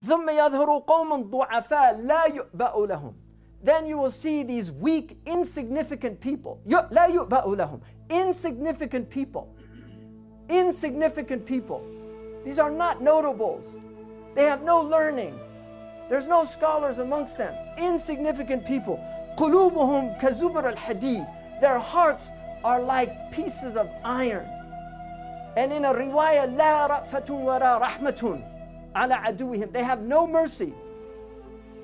ثم يظهر قوم ضعفاء لا يؤبأ لهم. Then you will see these weak, insignificant people. لا يؤبأ لهم. Insignificant people. Insignificant people. These are not notables. They have no learning. There's no scholars amongst them. Insignificant people. قلوبهم كزبر الحديد. Their hearts are like pieces of iron. And in a riwayah, لا رأفة ولا رحمة على عدوهم. They have no mercy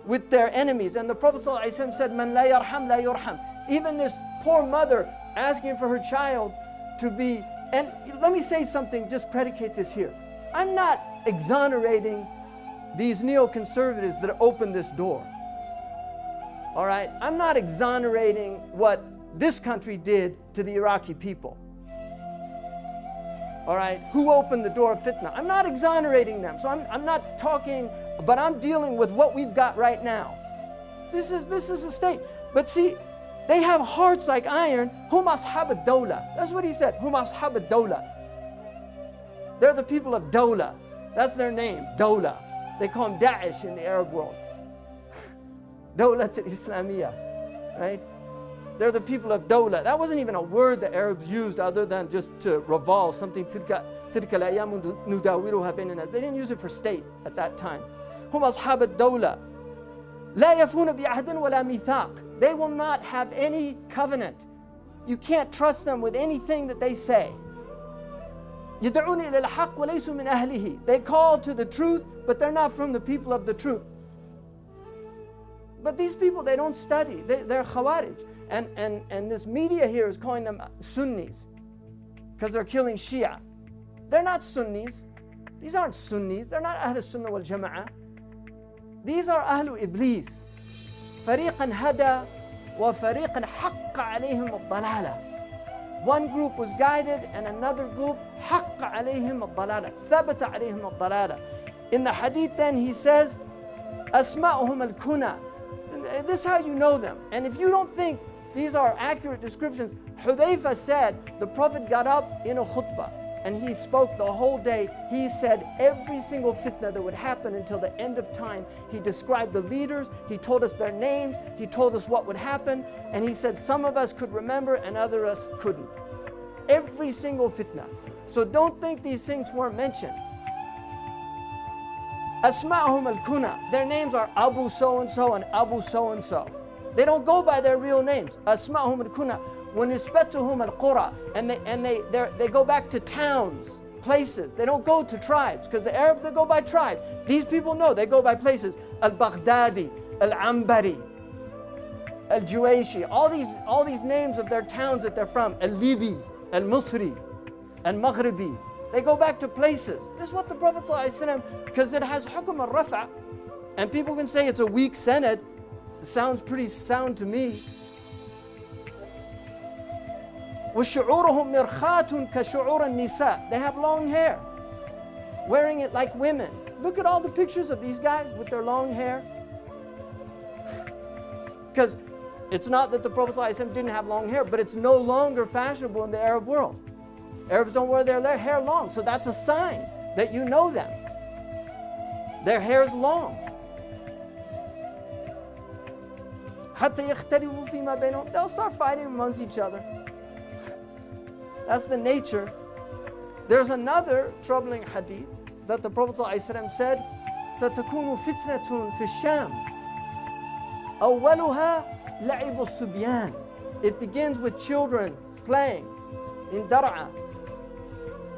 with their enemies. And the Prophet ﷺ said, Man la yarham la yurham. Even this poor mother asking for her child to be, and let me say something, just predicate this here. I'm not exonerating these neoconservatives that opened this door. All right? I'm not exonerating what this country did to the Iraqi people. All right? Who opened the door of fitna? I'm not exonerating them. So I'm not talking, but I'm dealing with what we've got right now. This is a state. But see, they have hearts like iron. Hum ashab ad-dawla. That's what he said. Hum ashab ad-dawla. They're the people of Dawla. That's their name, Dawla. They call them Daesh in the Arab world. Dawlat al-Islamiyah, right? They're the people of Dawla. That wasn't even a word the Arabs used other than just to revolve something. They didn't use it for state at that time. Hum ashab ad-dawla. لا يفون بعهد ولا ميثاق. They will not have any covenant. You can't trust them with anything that they say. يدعون إلى الحق وليسوا من أهله. They call to the truth, but they're not from the people of the truth. But these people, they don't study. They're Khawarij. And this media here is calling them Sunnis because they're killing Shia. They're not Sunnis. These aren't Sunnis. They're not Ahl Sunnah wal Jama'ah. These are Ahlu Iblis. فريقا هدى وفريقا حق عليهم الضلالة. One group was guided and another group حق عليهم الضلالة. ثبت عليهم الضلالة. In the hadith then he says أسماؤهم الكنى. This is how you know them. And if you don't think these are accurate descriptions, Hudayfa said the Prophet got up in a khutbah and he spoke the whole day. He said every single fitna that would happen until the end of time. He described the leaders, he told us their names, he told us what would happen, and he said some of us could remember and others us couldn't. Every single fitna. So don't think these things weren't mentioned. Asma'uhum al-kuna. Their names are Abu so-and-so and Abu so-and-so. They don't go by their real names. Asma'uhum al-kuna. وَنِسْبَتُهُمْ الْقُرَى. And they go back to towns, places. They don't go to tribes, because the Arabs, they go by tribes. These people know, they go by places. Al-Baghdadi, Al-Ambari, Al-Juwayshi. All these names of their towns that they're from. Al-Libi, Al-Musri, Al-Maghribi. They go back to places. This is what the Prophet ﷺ, because it has hukum al-rafa, and people can say it's a weak sanad. It sounds pretty sound to me. وَشُعُورُهُمْ مِرْخَاتٌ كَشُعُورَ النِّسَاءِ. They have long hair, wearing it like women. Look at all the pictures of these guys with their long hair. Because it's not that the Prophet ﷺ didn't have long hair, but it's no longer fashionable in the Arab world. Arabs don't wear their hair long, so that's a sign that you know them. Their hair is long. حَتَّى يَخْتَلِفُوا فِي مَا بَيْنَهُمْ. They'll start fighting amongst each other. That's the nature. There's another troubling hadith that the Prophet ﷺ said, سَتَكُونُ فِتْنَةٌ فِي الشَّامِ أَوَّلُهَا لَعِبُ الصُّبْيَانِ. It begins with children playing in Dar'a.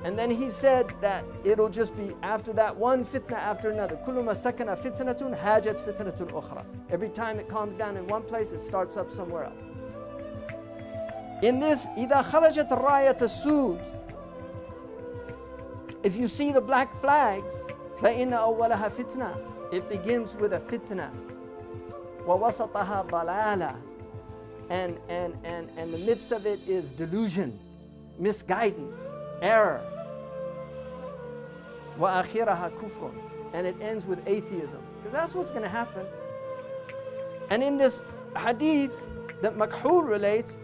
And then he said that it'll just be after that one fitna after another. كُلُّ مَا سَكَنَ فِتْنَةٌ هَاجَتْ فِتْنَةٌ أُخْرَى. Every time it calms down in one place, it starts up somewhere else. In this, إِذَا خَرَجَتْ الرَّايَةَ السُّودِ. If you see the black flags, فَإِنَّ أَوَّلَهَا فِتْنَةٌ. It begins with a fitna. وَوَسَطَهَا ضَلَالَةٌ. And the midst of it is delusion, misguidance, error. وَآخِرَهَا كُفْرٌ. And it ends with atheism. Because that's what's going to happen. And in this hadith that Makhul relates,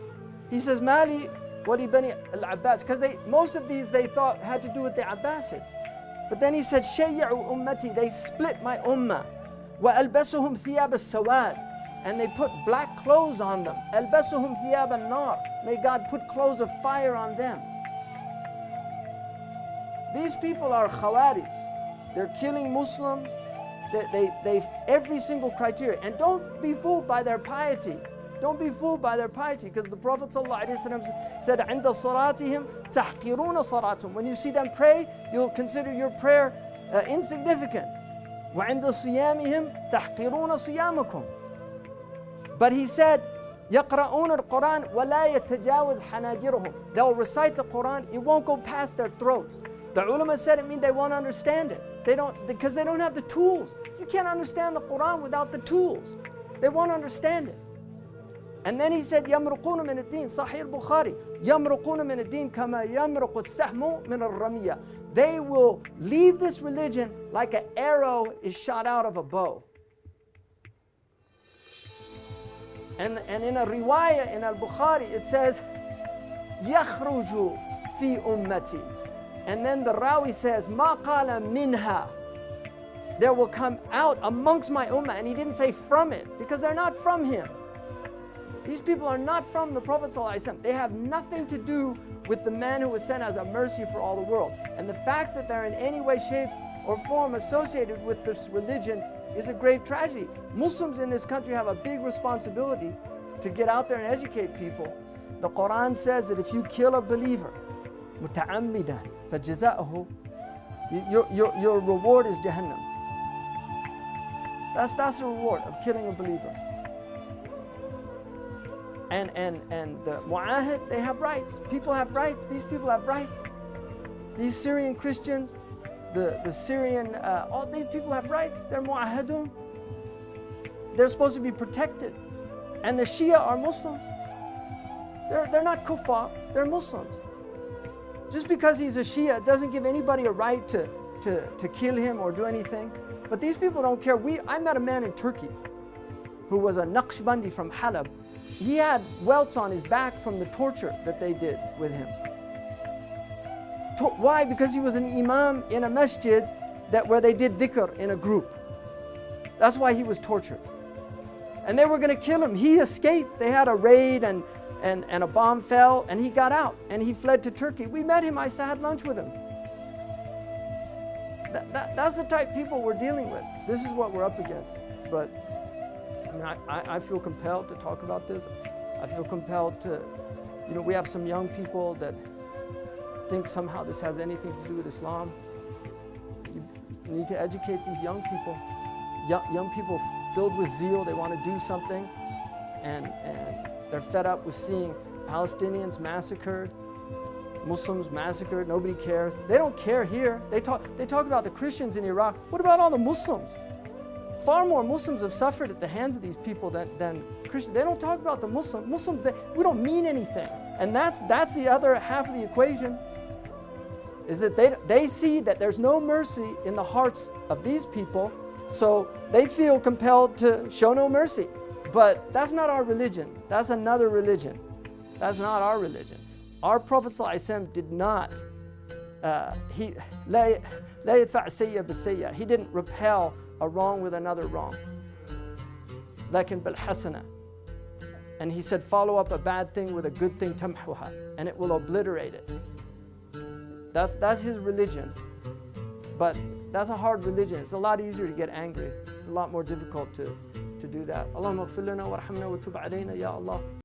he says, Mali wali bani al-Abbas. Because most of these they thought had to do with the Abbasids. But then he said, شَيَّعُوا أُمَّتِي, they split my ummah. وَأَلْبَسُهُمْ ثِيَابَ السَّوَادِ, and they put black clothes on them. أَلْبَسُهُمْ ثِيَابَ النَّارِ, may God put clothes of fire on them. These people are Khawarij. They're killing Muslims. They've every single criteria. And don't be fooled by their piety. Don't be fooled by their piety, because the Prophet ﷺ said, عند صلاتهم تحقرون صلاتهم. When you see them pray, you'll consider your prayer insignificant. وعند صيامهم تحقرون صيامكم. But he said, يقرؤون القرآن ولا يتجاوز حناجرهم. They'll recite the Quran, it won't go past their throats. The ulama said it means they won't understand it. Because they don't have the tools. You can't understand the Quran without the tools. They won't understand it. And then he said, يَمْرُقُونَ مِنَ الدِّينِ Sahih Bukhari, يَمْرُقُونَ مِنَ الدِّينِ كَمَا يَمْرُقُ السَّحْمُ مِنَ الرَّمِيَّةِ. They will leave this religion like an arrow is shot out of a bow. And in a riwayah in al-Bukhari, it says, يَخْرُجُ فِي أُمَّتِي. And then the Rawi says, مَا قَالَ مِنْهَا. There will come out amongst my ummah. And he didn't say from it, because they're not from him. These people are not from the Prophet ﷺ. They have nothing to do with the man who was sent as a mercy for all the world. And the fact that they're in any way, shape, or form associated with this religion is a grave tragedy. Muslims in this country have a big responsibility to get out there and educate people. The Quran says that if you kill a believer, مُتَعَمِّدًا فَجَزَاؤُهُ, your reward is Jahannam. That's the reward of killing a believer. And the mu'ahid, they have rights. People have rights. These people have rights. These Syrian Christians, the Syrian, all these people have rights. They're mu'ahidun. They're supposed to be protected. And the Shia are Muslims. They're not kuffar, they're Muslims. Just because he's a Shia doesn't give anybody a right to kill him or do anything. But these people don't care. I met a man in Turkey who was a Naqshbandi from Halab. He had welts on his back from the torture that they did with him. Why? Because he was an imam in a masjid where they did dhikr in a group. That's why he was tortured. And they were going to kill him. He escaped. They had a raid and a bomb fell, and he got out and he fled to Turkey. We met him. I had lunch with him. That's the type of people we're dealing with. This is what we're up against. But I mean, I feel compelled to talk about this. I feel compelled to, we have some young people that think somehow this has anything to do with Islam. You need to educate these young people. Young people filled with zeal, they want to do something, and they're fed up with seeing Palestinians massacred, Muslims massacred, nobody cares. They don't care here. They talk about the Christians in Iraq. What about all the Muslims? Far more Muslims have suffered at the hands of these people than Christians. They don't talk about the Muslims. Muslims, we don't mean anything. And that's the other half of the equation, is that they see that there's no mercy in the hearts of these people, so they feel compelled to show no mercy. But that's not our religion. That's another religion. That's not our religion. Our Prophet ﷺ did not, he didn't repel a wrong with another wrong. لكن بالحسنة. And he said, follow up a bad thing with a good thing, tamhuha, and it will obliterate it. That's his religion. But that's a hard religion. It's a lot easier to get angry. It's a lot more difficult to do that. Allahumma ighfir lana warhamna wa tub alayna ya Allah.